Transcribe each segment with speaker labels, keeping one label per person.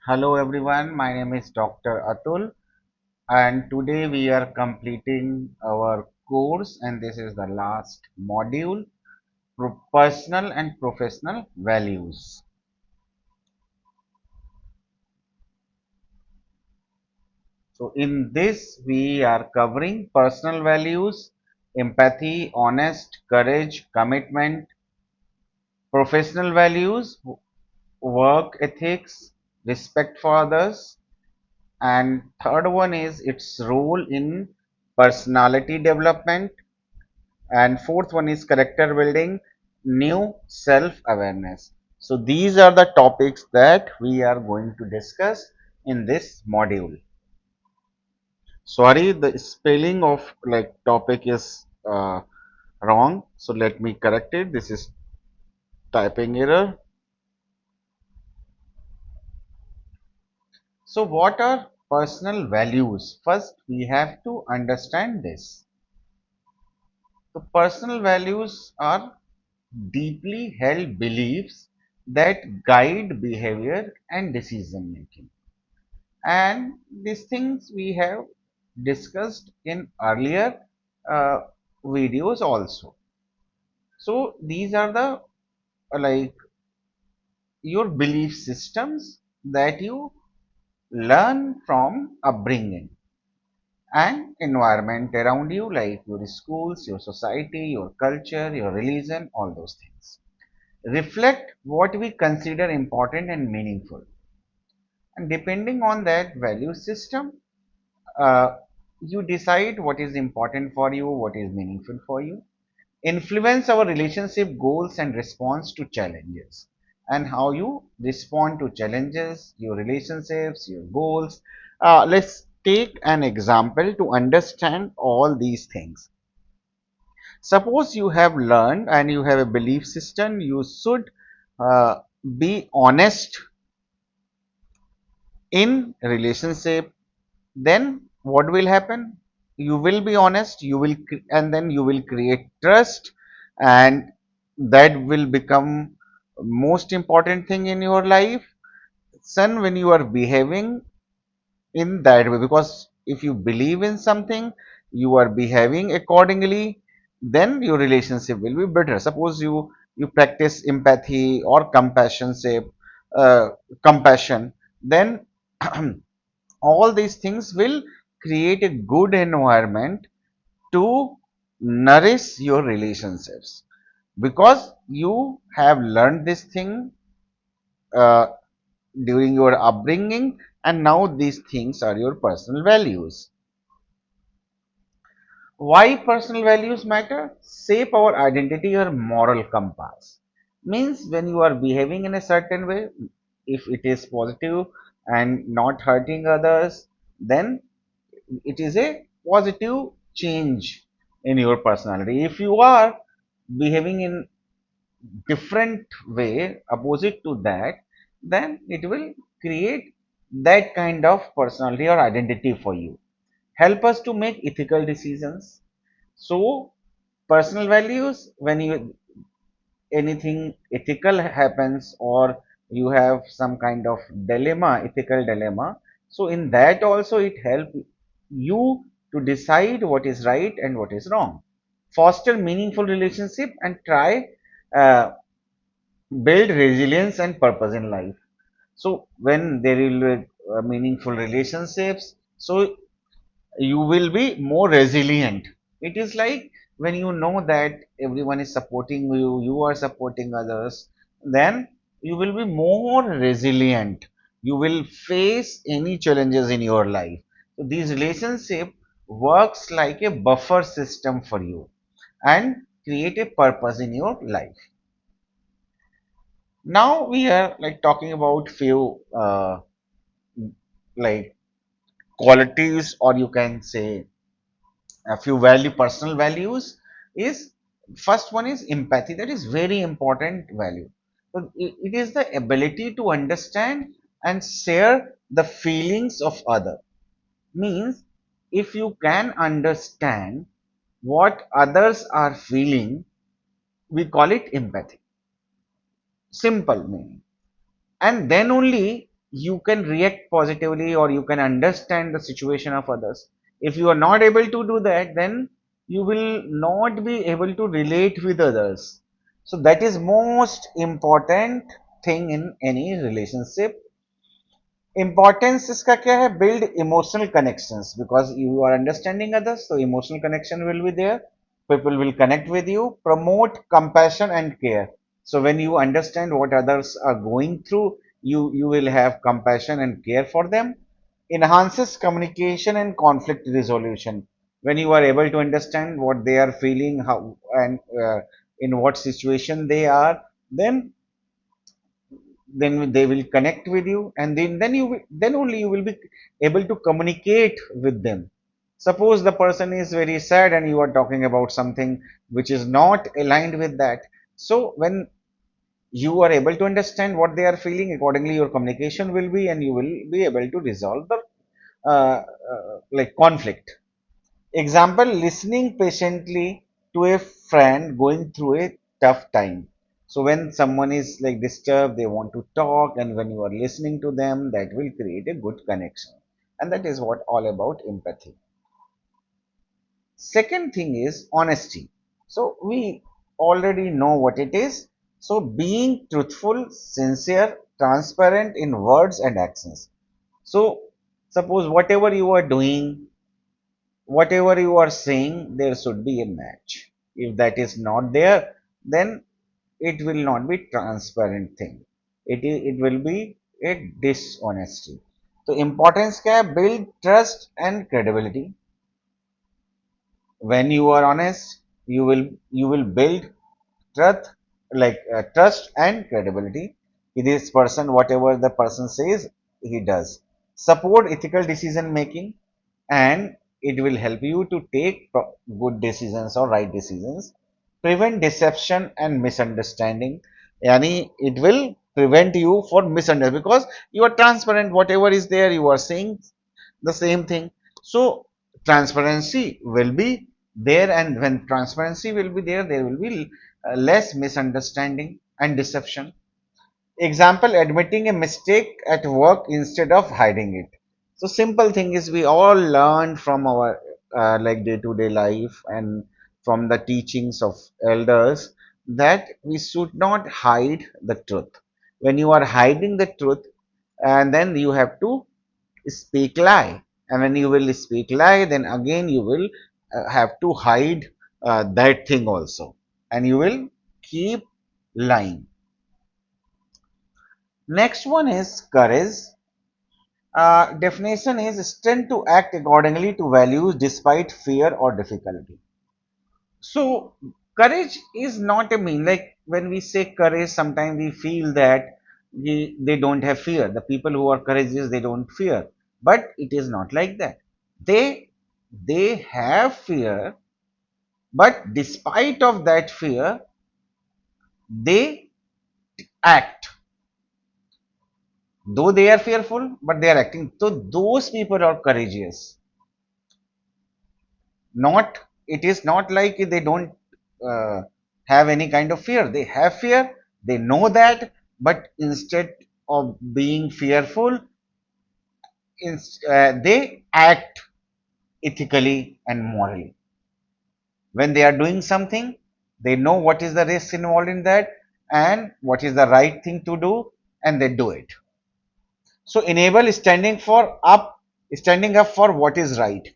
Speaker 1: Hello everyone, my name is Dr. Atul and today we are completing our course and this is the last module, personal and professional values. So in this we are covering personal values, empathy, honest, courage, commitment, professional values, work ethics, respect for others, and third one is its role in personality development, and fourth one is character building, new self awareness. So these are the topics that we are going to discuss in this module. Sorry, the spelling of like topic is wrong, so let me correct it. This is typing error. So what are personal values? First we have to understand this. The personal values are deeply held beliefs that guide behavior and decision making. And these things we have discussed in earlier uh, videos also. So these are the like your belief systems that you learn from upbringing and environment around you, like your schools, your society, your culture, your religion, all those things reflect what we consider important and meaningful. And depending on that value system, uh, you decide what is important for you, what is meaningful for you, influence our relationship goals and response to challenges, and how you respond to challenges, your relationships, your goals. Let's take an example to understand all these things. Suppose you have learned and you have a belief system, you should uh, be honest in relationship. Then what will happen? You will be honest, you will and then you will create trust, and that will become most important thing in your life. Son, when you are behaving in that way, because if you believe in something, you are behaving accordingly, then your relationship will be better. Suppose you practice empathy or uh, compassion, then all these things will create a good environment to nourish your relationships, because you have learned this thing uh, during your upbringing, and now these things are your personal values. Why personal values matter? Shape our identity or moral compass. Means when you are behaving in a certain way, if it is positive and not hurting others, then it is a positive change in your personality. If you are behaving in different way opposite to that, then it will create that kind of personality or identity for you. Help us to make ethical decisions. So personal values, when you anything ethical happens or you have some kind of dilemma, ethical dilemma, so in that also it helps you to decide what is right and what is wrong. Foster meaningful relationship and try uh, build resilience and purpose in life. So when there will be meaningful relationships, so you will be more resilient. It is like when you know that everyone is supporting you, you are supporting others, then you will be more resilient. You will face any challenges in your life. So this relationship works like a buffer system for you and create a purpose in your life. Now we are like talking about few like qualities, or you can say a few personal values. Is first one is empathy. That is very important value. So it is the ability to understand and share the feelings of other. Means if you can understand what others are feeling, we call it empathy. Simple meaning. And then only you can react positively or you can understand the situation of others. If you are not able to do that, then you will not be able to relate with others. So that is most important thing in any relationship. Importance इसका क्या है? Build emotional connections, because you are understanding others, so emotional connection will be there. People will connect with you. Promote compassion and care. So when you understand what others are going through, you will have compassion and care for them. Enhances communication and conflict resolution. When you are able to understand what they are feeling, how and in what situation they are, then they will connect with you, and then only you will be able to communicate with them. Suppose the person is very sad and you are talking about something which is not aligned with that. So when you are able to understand what they are feeling, accordingly your communication will be, and you will be able to resolve the like conflict. Example, listening patiently to a friend going through a tough time. So when someone is like disturbed, they want to talk, and when you are listening to them, that will create a good connection. And that is what all about empathy. Second thing is honesty. So we already know what it is. So being truthful, sincere, transparent in words and actions. So suppose whatever you are doing, whatever you are saying, there should be a match. If that is not there, then it will not be transparent thing. It will be a dishonesty. So importance क्या है? Build trust and credibility. When you are honest, you will build trust, trust and credibility. This person, whatever the person says, he does. Support ethical decision making, and it will help you to take good decisions or right decisions. Prevent deception and misunderstanding. Yani it will prevent you for misunderstanding, because you are transparent. Whatever is there, you are saying the same thing. So transparency will be there, and when transparency will be there, there will be less misunderstanding and deception. Example, admitting a mistake at work instead of hiding it. So simple thing is, we all learn from our like day-to-day life and from the teachings of elders that we should not hide the truth. When you are hiding the truth, and then you have to speak lie, and when you will speak lie, then again you will have to hide that thing also, and you will keep lying. Next one is courage. Definition is strength to act accordingly to values despite fear or difficulty. So courage is not a mean, like when we say courage, sometimes we feel that they don't have fear. The people who are courageous, they don't fear. But it is not like that. They they have fear, but despite of that fear, they act. Though they are fearful, but they are acting. So those people are courageous. Not, it is not like they don't uh, have any kind of fear. They have fear, they know that, but instead of being fearful, they act ethically and morally. When they are doing something, they know what is the risk involved in that and what is the right thing to do, and they do it. So enable standing up for what is right.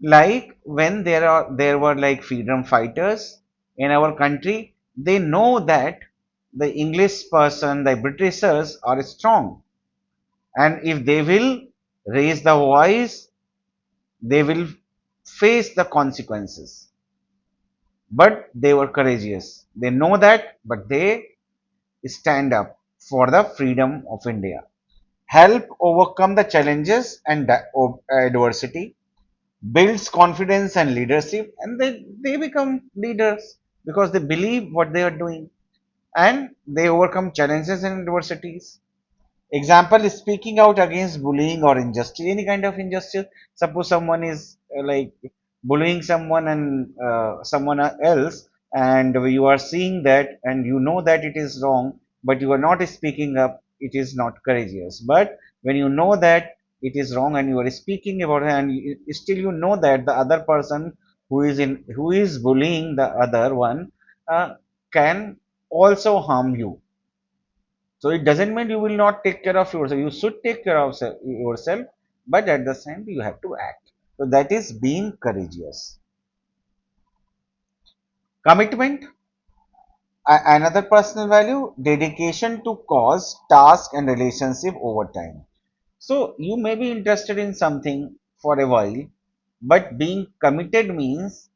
Speaker 1: Like when there were like freedom fighters in our country, they know that the English person, the Britishers are strong, and if they will raise the voice, they will face the consequences. But they were courageous. They know that, but they stand up for the freedom of India. Help overcome the challenges and adversity, builds confidence and leadership, and they become leaders because they believe what they are doing, and they overcome challenges and adversities. Example is speaking out against bullying or injustice, any kind of injustice. Suppose someone is like bullying someone and someone else, and you are seeing that and you know that it is wrong, but you are not speaking up, it is not courageous. But when you know that it is wrong and you are speaking about it, and still you know that the other person who is bullying the other one can also harm you. So it doesn't mean you will not take care of yourself. You should take care of yourself, but at the same time you have to act. So that is being courageous. Commitment, another personal value, dedication to cause, task, and relationship over time. So you may be interested in something for a while, but being committed means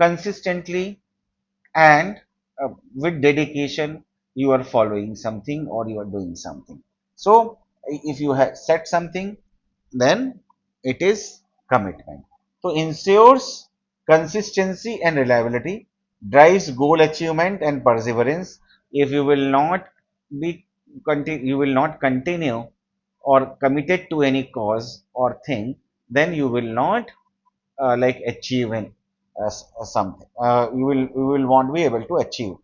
Speaker 1: consistently and with dedication you are following something or you are doing something. So if you have set something, then it is commitment. So ensures consistency and reliability, drives goal achievement and perseverance. If you will not be you will not continue or committed to any cause or thing, then you will not like achieving something. You will won't be able to achieve.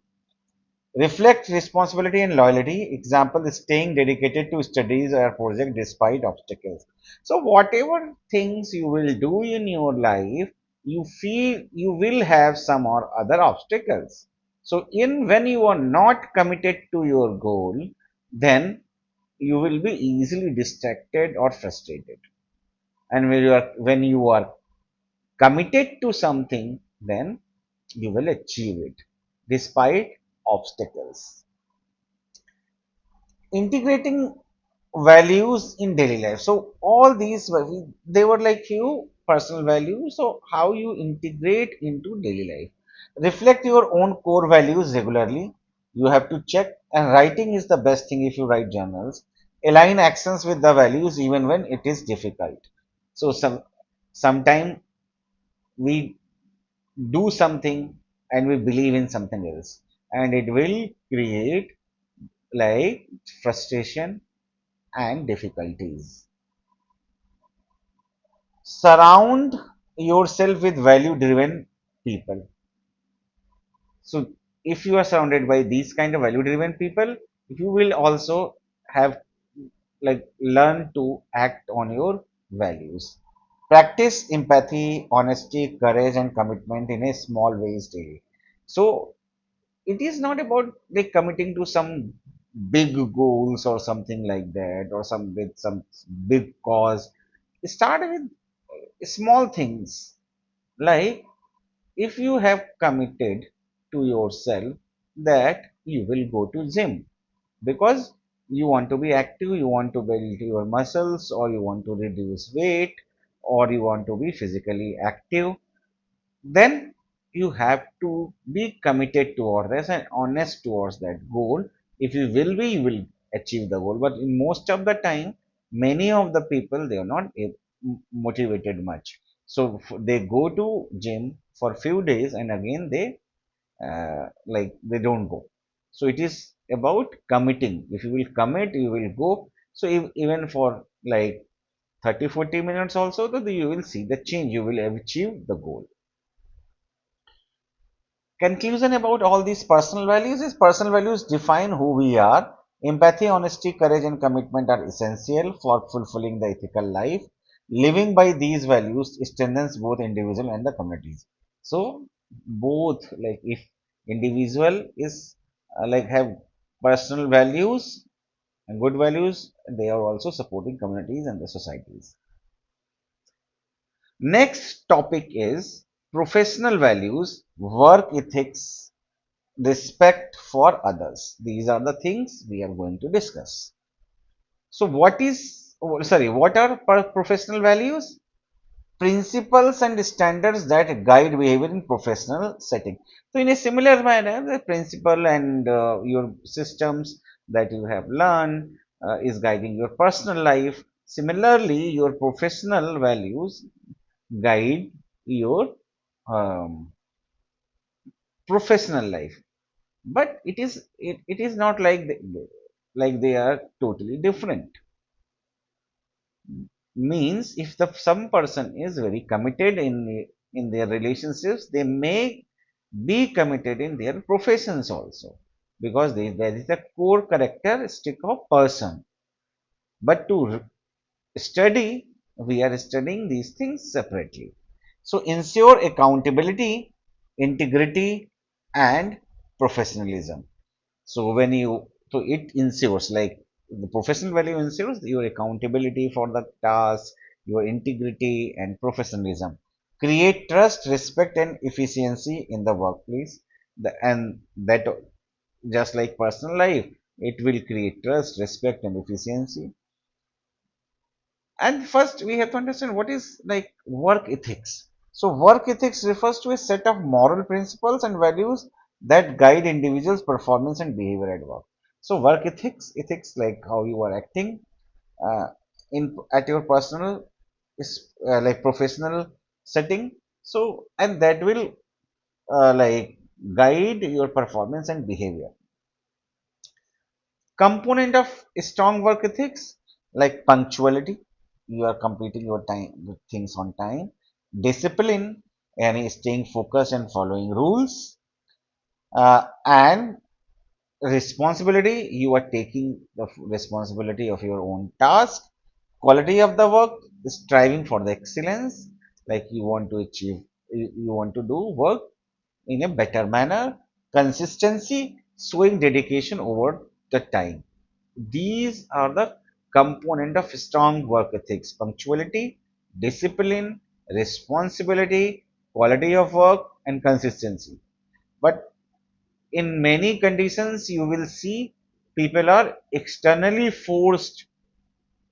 Speaker 1: Reflect responsibility and loyalty. Example is staying dedicated to studies or project despite obstacles. So whatever things you will do in your life, you feel you will have some or other obstacles. So in when you are not committed to your goal, then you will be easily distracted or frustrated. And when you are committed to something, then you will achieve it despite obstacles. Integrating values in daily life. So all these they were like few personal values. So how you integrate into daily life. Reflect your own core values regularly. You have to check, and writing is the best thing if you write journals. Align actions with the values even when it is difficult. So sometime we do something and we believe in something else, and it will create like frustration and difficulties. Surround yourself with value driven people. So if you are surrounded by these kind of value driven people, you will also have like learn to act on your values. Practice empathy, honesty, courage, and commitment in a small ways daily. So it is not about like committing to some big goals or something like that, or some with some big cause. Start with small things, like if you have committed to yourself that you will go to gym because you want to be active, you want to build your muscles, or you want to reduce weight, or you want to be physically active, then you have to be committed towards this and honest towards that goal. If you will be, you will achieve the goal. But in most of the time, many of the people they are not motivated much. So they go to gym for few days and again they like they don't go. So it is about committing. If you will commit, you will go. So if, even for like 30-40 minutes also, that you will see the change. You will achieve the goal. Conclusion about all these personal values is personal values define who we are. Empathy, honesty, courage, and commitment are essential for fulfilling the ethical life. Living by these values strengthens both individual and the communities. So both, like if individual is like have personal values and good values, they are also supporting communities and the societies. Next topic is professional values, work ethics, respect for others. These are the things we are going to discuss. So what are professional values? Principles and standards that guide behavior in professional setting. So in a similar manner, the principle and your systems that you have learned is guiding your personal life. Similarly, your professional values guide your um, professional life. But it is not like like they are totally different. Means if some person is very committed in their relationships, they may be committed in their professions also. because there is a core characteristic of person. But to study, we are studying these things separately. So ensure accountability, integrity, and professionalism. So when you, so it ensures like the professional value ensures your accountability for the task, your integrity and professionalism. Create trust, respect, and efficiency in the workplace. And that just like personal life, it will create trust, respect, and efficiency. And first, we have to understand what is like work ethics. So, work ethics refers to a set of moral principles and values that guide individuals' performance and behavior at work. So, work ethics like how you are acting uh, in at your personal is like professional setting. So, and that will like guide your performance and behavior. Component of strong work ethics like punctuality, you are completing your time things on time, discipline and staying focused and following rules, and responsibility, you are taking the responsibility of your own task, quality of the work, striving for the excellence, like you want to achieve, you want to do work in a better manner, consistency, showing dedication over the time. These are the component of strong work ethics: punctuality, discipline, responsibility, quality of work, and consistency. But in many conditions, you will see people are externally forced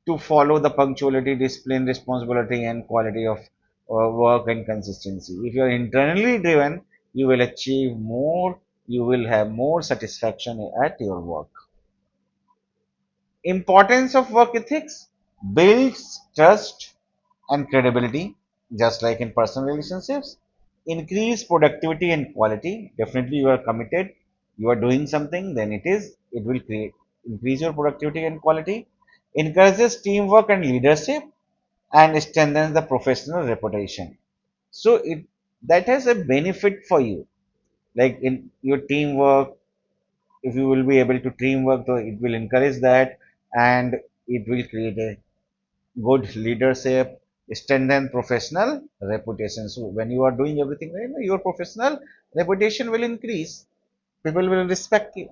Speaker 1: to follow the punctuality, discipline, responsibility, and quality of work and consistency. If you are internally driven, you will achieve more, you will have more satisfaction at your work. Importance of work ethics builds trust and credibility, just like in personal relationships. Increase productivity and quality. Definitely, you are committed. You are doing something, then it will create increase your productivity and quality. Encourages teamwork and leadership, and strengthens the professional reputation. So it that has a benefit for you, like in your teamwork, if you will be able to teamwork, so it will encourage that, and it will create a good leadership, strengthen professional reputation. So when you are doing everything right, your professional reputation will increase, people will respect you.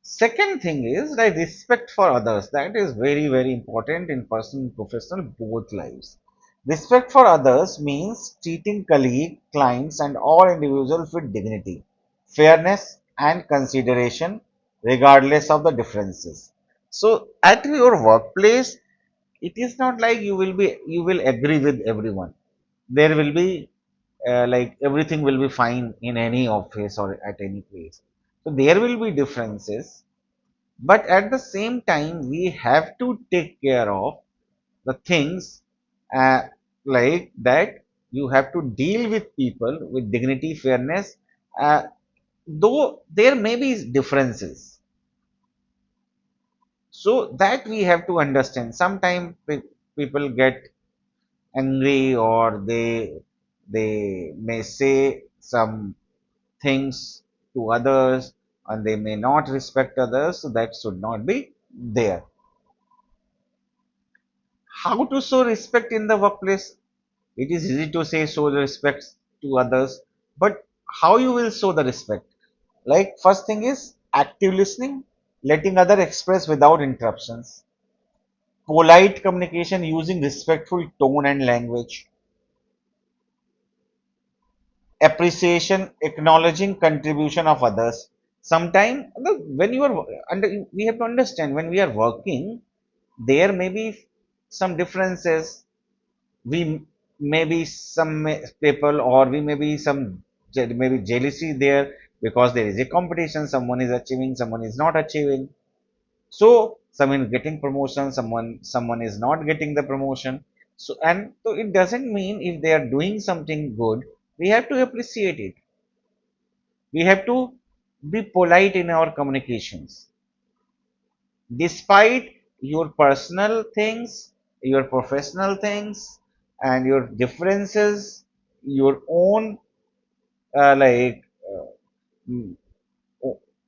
Speaker 1: Second thing is like respect for others. That is very, very important in personal and professional both lives. Respect for others means treating colleagues, clients, and all individuals with dignity, fairness, and consideration, regardless of the differences. So, at your workplace, it is not like you will agree with everyone. There will be like everything will be fine in any office or at any place. So there will be differences, but at the same time, we have to take care of the things uh, like that. You have to deal with people with dignity, fairness, uh, though there may be differences. So that we have to understand. Sometimes people get angry, or they may say some things to others, and they may not respect others. So that should not be there. How to show respect in the workplace? It is easy to say show the respect to others, but how you will show the respect? Like first thing is active listening, letting other express without interruptions, polite communication using respectful tone and language, appreciation, acknowledging contribution of others. Sometimes when you are under, we have to understand when we are working, there may be some differences. We maybe some people, or we may be some maybe jealousy there, because there is a competition, someone is achieving, someone is not achieving. So someone is getting promotion, someone is not getting the promotion. So and so it doesn't mean if they are doing something good, we have to appreciate it. We have to be polite in our communications, despite your personal things, your professional things, and your differences, your own like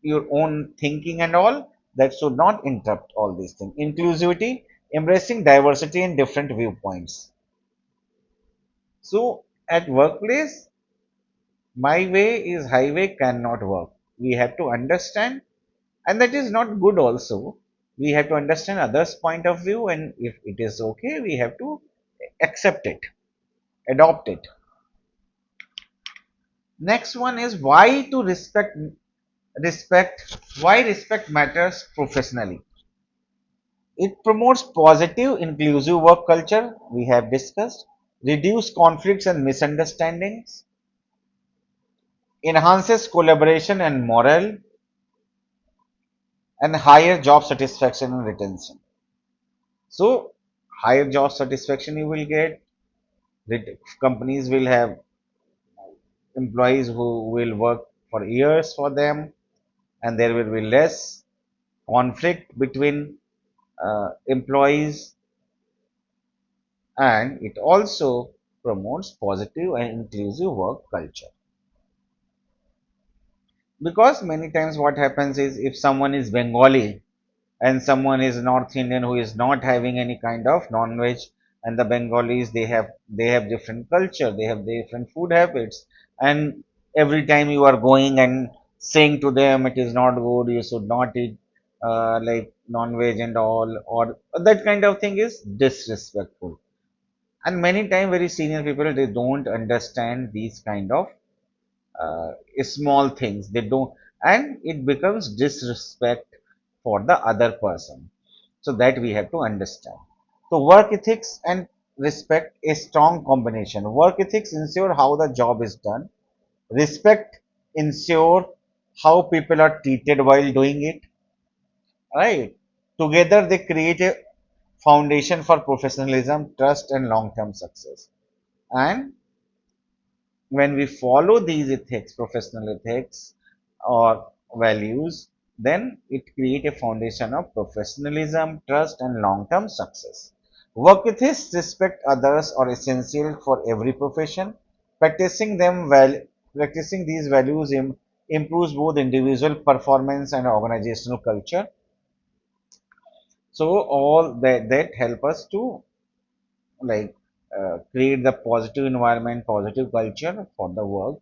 Speaker 1: your own thinking and all, that should not interrupt all these things. Inclusivity, embracing diversity and different viewpoints. So at workplace, my way is highway cannot work. We have to understand, and that is not good also. We have to understand others' point of view, and if it is okay, we have to accept it, adopt it. Next one is why to respect why respect matters professionally. It promotes positive, inclusive work culture, we have discussed, reduce conflicts and misunderstandings, enhances collaboration and morale, and higher job satisfaction and retention. So, higher job satisfaction you will get, companies will have employees who will work for years for them, and there will be less conflict between employees, and it also promotes positive and inclusive work culture. Because many times what happens is if someone is Bengali and someone is North Indian who is not having any kind of non-veg, and the Bengalis they have different culture, they have different food habits, and every time you are going and saying to them it is not good, you should not eat like non-veg and all, or that kind of thing is disrespectful. And many times very senior people they don't understand these kind of uh, small things, they don't, and it becomes disrespect for the other person. So that we have to understand. So work ethics and respect a strong combination. Work ethics ensure how the job is done, respect ensure how people are treated while doing it, right? Together they create a foundation for professionalism, trust and long term success. And when we follow these ethics, professional ethics or values, then it creates a foundation of professionalism, trust, and long term success. Work ethics, respect others are essential for every profession. Practicing practicing these values improves both individual performance and organizational culture. So all that help us to like create the positive environment, positive culture for the work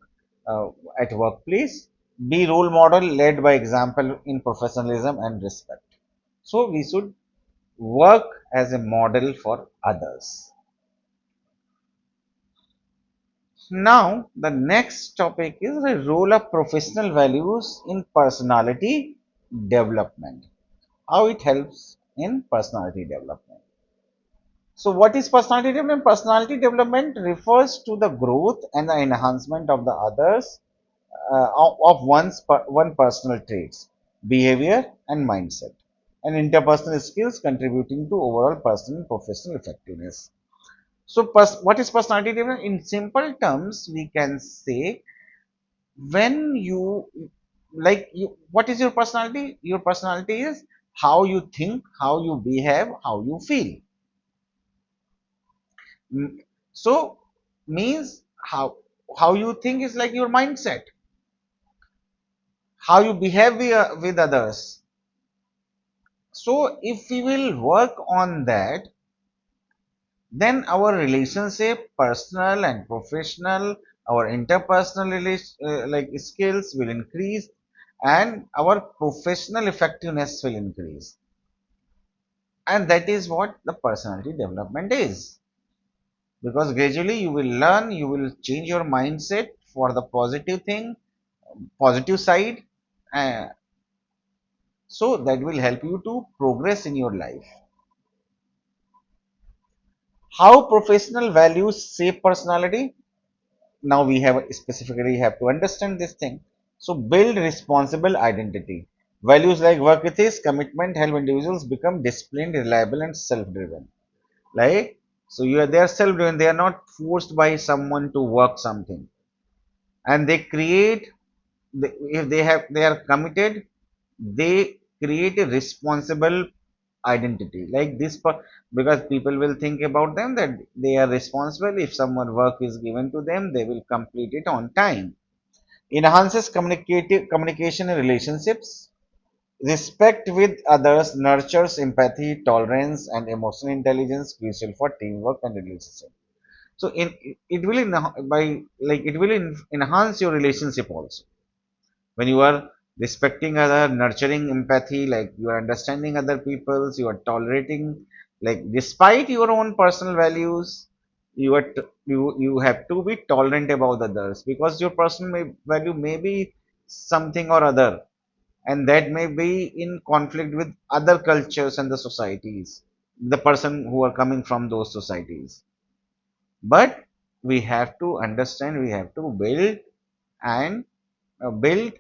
Speaker 1: uh, at workplace. Be role model, led by example in professionalism and respect. So we should work as a model for others. Now the next topic is the role of professional values in personality development. How it helps in personality development. So, what is personality development? Personality development refers to the growth and the enhancement of the others of one personal traits, behavior, and mindset, and interpersonal skills contributing to overall personal and professional effectiveness. So, what is personality development? In simple terms, we can say when you what is your personality? Your personality is how you think, how you behave, how you feel. Mm, So means how you think is like your mindset, how you behave with others. So if we will work on that, then our relationship, personal and professional, our interpersonal skills will increase, and our professional effectiveness will increase. And that is what the personality development is. Because gradually you will learn, you will change your mindset for the positive thing, positive side, uh, so that will help you to progress in your life. How professional values shape personality? Now we have specifically have to understand this thing. So build responsible identity. Values like work ethics, commitment help individuals become disciplined, reliable, and self-driven. Like, so you are they are self-driven, they are not forced by someone to work something, and they create, if they are committed, they create a responsible identity like this because people will think about them that they are responsible. If someone work is given to them, they will complete it on time. enhances communication in relationships. Respect with others nurtures empathy, tolerance, and emotional intelligence crucial for teamwork and relationship. So it will by like it will enhance your relationship also when you are respecting other, nurturing empathy, like you are understanding other people's, you are tolerating, like despite your own personal values, you have to be tolerant about others because your personal value may be something or other, and that may be in conflict with other cultures and the societies, the person who are coming from those societies. But we have to understand, we have to build and build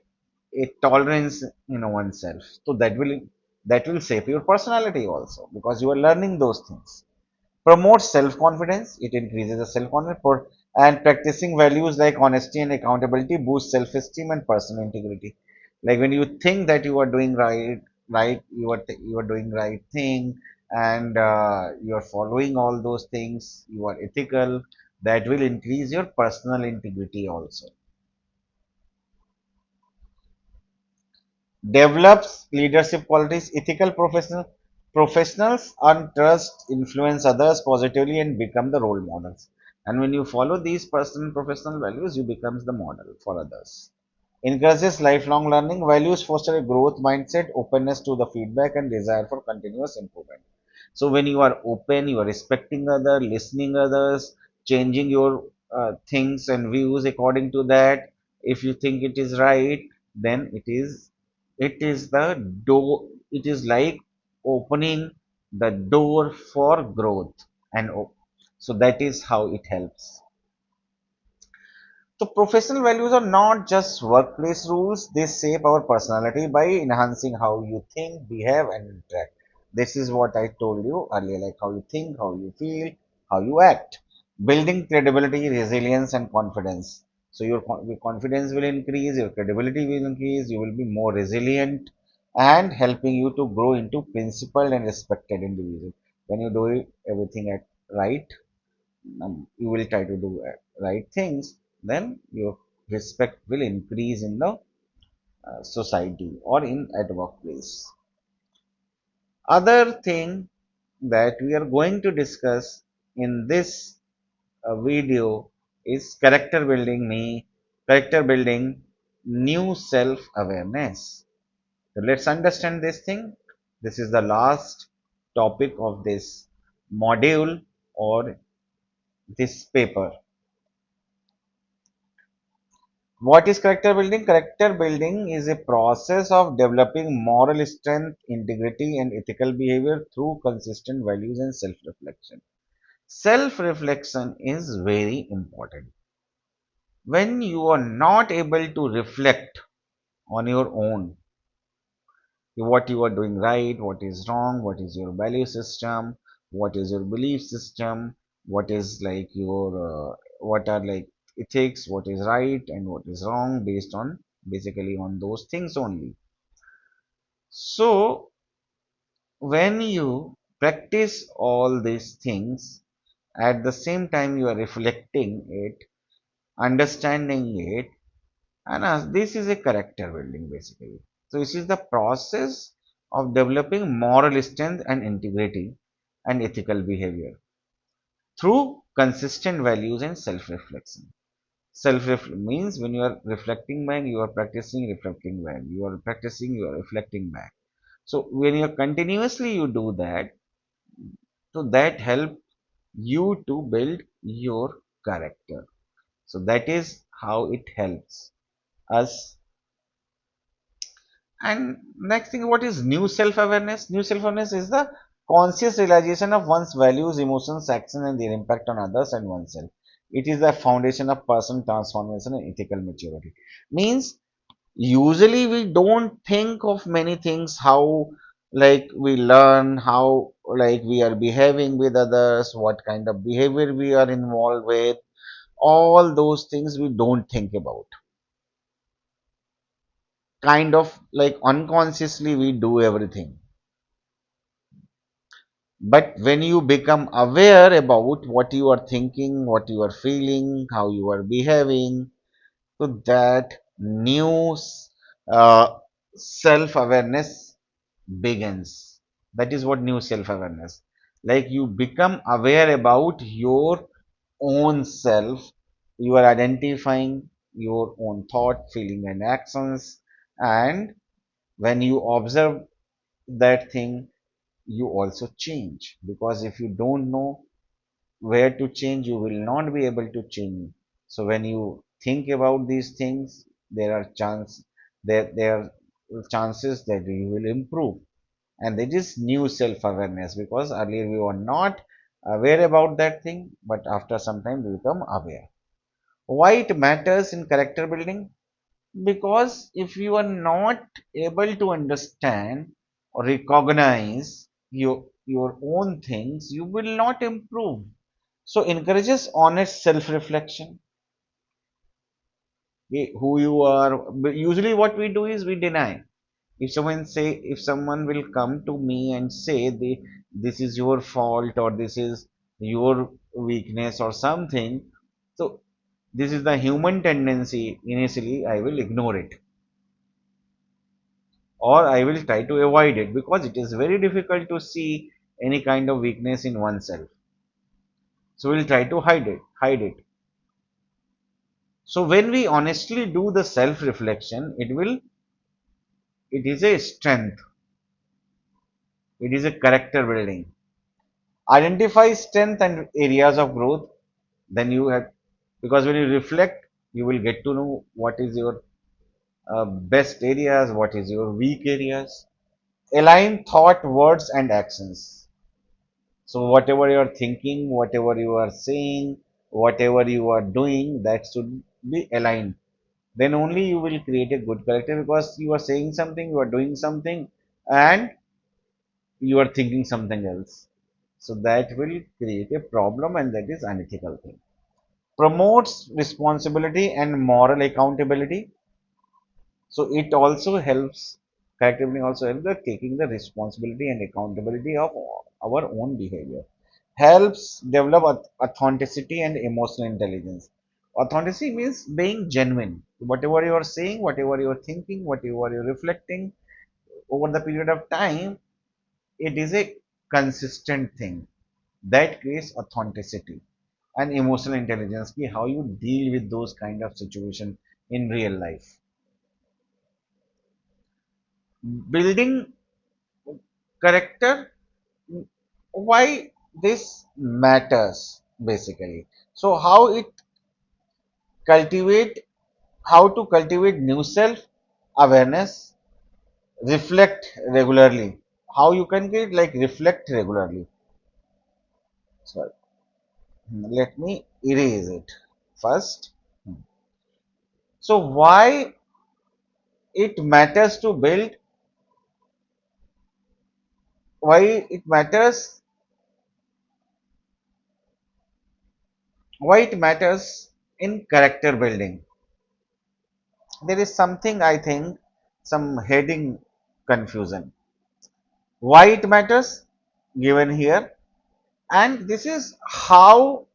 Speaker 1: a tolerance in oneself. So that will shape your personality also because you are learning those things. Promotes self-confidence. It increases the self-confidence and practicing values like honesty and accountability boosts self-esteem and personal integrity. Like when you think that you are doing right, you are doing right thing, and you are following all those things. You are ethical. That will increase your personal integrity also. Develops leadership qualities. Ethical professionals earn trust, influence others positively, and become the role models. And when you follow these personal professional values, you become the model for others. Encourages lifelong learning. Values foster a growth mindset, openness to the feedback, and desire for continuous improvement. So when you are open, you are respecting others, listening others, changing your things and views according to that. If you think it is right, then it is the door. It is like opening the door for growth, and so that is how it helps. So professional values are not just workplace rules, they shape our personality by enhancing how you think, behave, and interact. This is what I told you earlier, like how you think, how you feel, how you act. Building credibility, resilience, and confidence. So your confidence will increase, your credibility will increase, you will be more resilient, and helping you to grow into principled and respected individual. When you do everything at right, you will try to do right things, then your respect will increase in the society or in at workplace. Other thing that we are going to discuss in this video is character building new self awareness. So let's understand this thing. This is the last topic of this module or this paper. What is character building? Character building is a process of developing moral strength, integrity, and ethical behavior through consistent values and self reflection. Self reflection is very important. When you are not able to reflect on your own, what you are doing right, what is wrong, what is your value system, what is your belief system, what is like what are like ethics, what is right and what is wrong based on basically on those things only. So when you practice all these things, at the same time you are reflecting it, understanding it, and this is a character building basically. So this is the process of developing moral strength and integrity and ethical behavior through consistent values and self-reflection. Means when you are reflecting back, you are practicing reflecting back. You are practicing, you are reflecting back. So when you continuously you do that, so that help you to build your character. So that is how it helps us. And next thing, what is new self-awareness? New self-awareness is the conscious realization of one's values, emotions, actions, and their impact on others and oneself. It is the foundation of personal transformation and ethical maturity. Means usually we don't think of many things, how like we learn, how like we are behaving with others, what kind of behavior we are involved with. All those things we don't think about. Kind of like unconsciously we do everything. But when you become aware about what you are thinking, what you are feeling, how you are behaving, so that new uh, self-awareness begins. That is what new self-awareness. Like you become aware about your own self. You are identifying your own thought, feeling, and actions. And when you observe that thing, you also change. Because if you don't know where to change, you will not be able to change. So when you think about these things, there are chances that you will improve. And that is new self-awareness, because earlier we were not aware about that thing, but after some time we become aware. Why it matters in character building? Because if you are not able to understand or recognize your own things, you will not improve. So encourages honest self-reflection. Who you are. But usually what we do is we deny. If someone will come to me and say this is your fault or this is your weakness or something, so this is the human tendency. Initially, I will ignore it or I will try to avoid it because it is very difficult to see any kind of weakness in oneself. So we'll try to hide it. So when we honestly do the self reflection, it is a strength, it is a character building. Identify strength and areas of growth, then you have, because when you reflect, you will get to know what is your best areas, what is your weak areas. Align thought, words, and actions. So whatever you are thinking, whatever you are saying, whatever you are doing, that should be aligned. Then only you will create a good character, because you are saying something, you are doing something, and you are thinking something else. So that will create a problem, and that is unethical thing. Promotes responsibility and moral accountability. So it also helps, character building also helps the taking the responsibility and accountability of our own behavior. Helps develop authenticity and emotional intelligence. Authenticity means being genuine. Whatever you are saying, whatever you are thinking, whatever you are reflecting over the period of time, it is a consistent thing that creates authenticity and emotional intelligence. Ki how you deal with those kind of situation in real life. Building character, why this matters basically. So cultivate how to cultivate new self awareness, reflect regularly. How you can get like reflect regularly. So let me erase it first. So it matters to build why it matters why it matters in character building. There is something, I think, some heading confusion. Why it matters given here, and this is how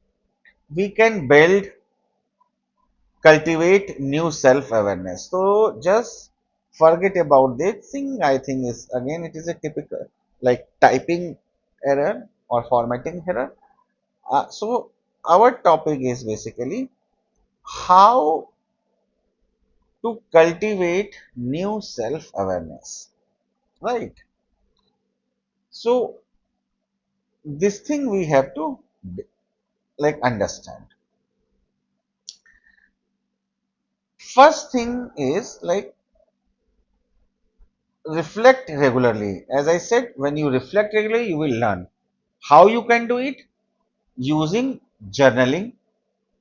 Speaker 1: we can build, cultivate new self awareness. So just forget about this thing. I think is again it is a typical like typing error or formatting error. So our topic is basically how to cultivate new self awareness, right? So this thing we have to like understand. First thing is like reflect regularly. As I said, when you reflect regularly, you will learn. How you can do it? Using journaling,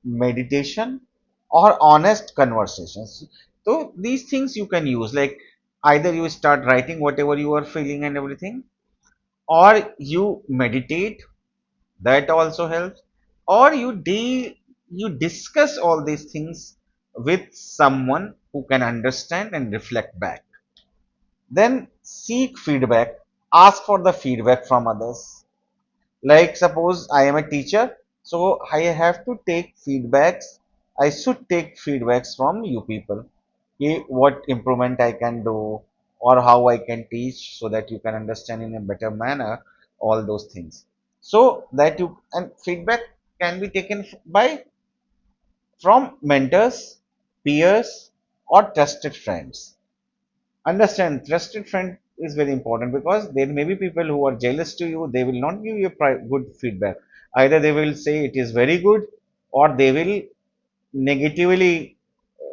Speaker 1: meditation, or honest conversations. So these things you can use, like either you start writing whatever you are feeling and everything, or you meditate, that also helps, or you discuss all these things with someone who can understand and reflect back. Then seek feedback, ask for the feedback from others. Like suppose I am a teacher, so I have to take feedbacks. I should take feedbacks from you people. what improvement I can do or how I can teach so that you can understand in a better manner all those things. So that you and feedback can be taken by from mentors, peers, or trusted friends. Understand, trusted friend is very important because there may be people who are jealous to you. They will not give you good feedback. Either they will say it is very good, or they will negatively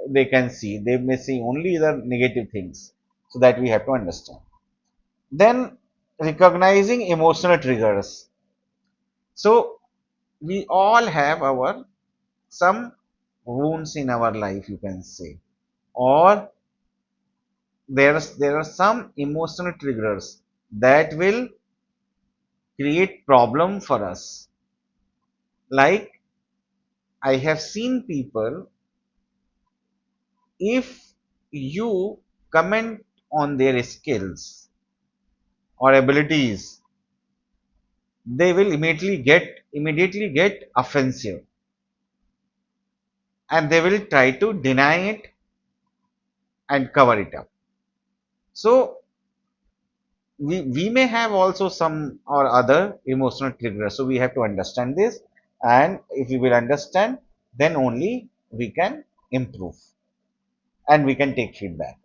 Speaker 1: they can see. They may see only the negative things. So that we have to understand. Then recognizing emotional triggers. So we all have our some wounds in our life, you can say, or there are some emotional triggers that will create problem for us. Like I have seen people, if you comment on their skills or abilities, they will immediately get offensive, and they will try to deny it and cover it up. So we may have also some or other emotional triggers. So we have to understand this, and if we will understand, then only we can improve and we can take feedback.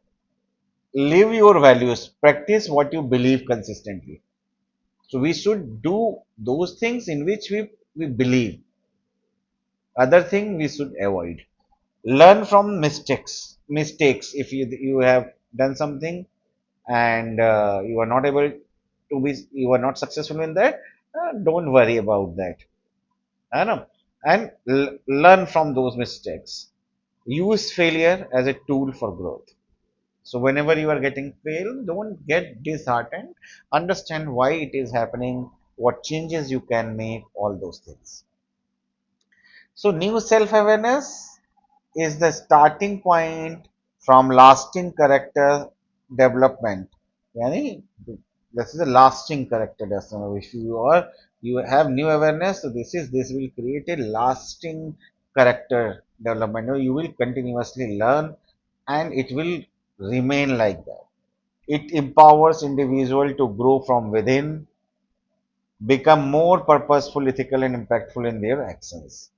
Speaker 1: Live your values, practice what you believe consistently. So we should do those things in which we believe. Other thing we should avoid. Learn from mistakes. If you have done something and you are not able to be, you are not successful in that, don't worry about that. I know. And learn from those mistakes. Use failure as a tool for growth. So whenever you are getting failed, don't get disheartened. Understand why it is happening, what changes you can make, all those things. So new self-awareness is the starting point from lasting character development. Yani, this is a lasting character development. If you have new awareness, so this will create a lasting character development. You will continuously learn, and it will remain like that. It empowers individual to grow from within, become more purposeful, ethical, and impactful in their actions.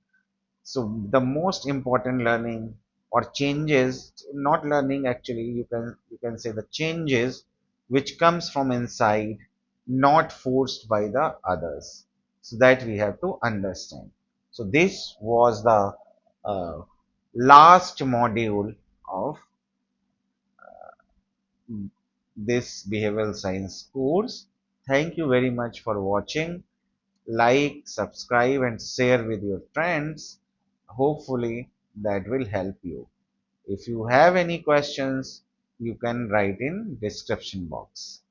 Speaker 1: So the most important learning or changes, not learning actually, you can say the changes which comes from inside, not forced by the others. So that we have to understand. So this was the uh, last module of this behavioral science course. Thank you very much for watching. Like, subscribe, and share with your friends. Hopefully, that will help you. If you have any questions, you can write in description box.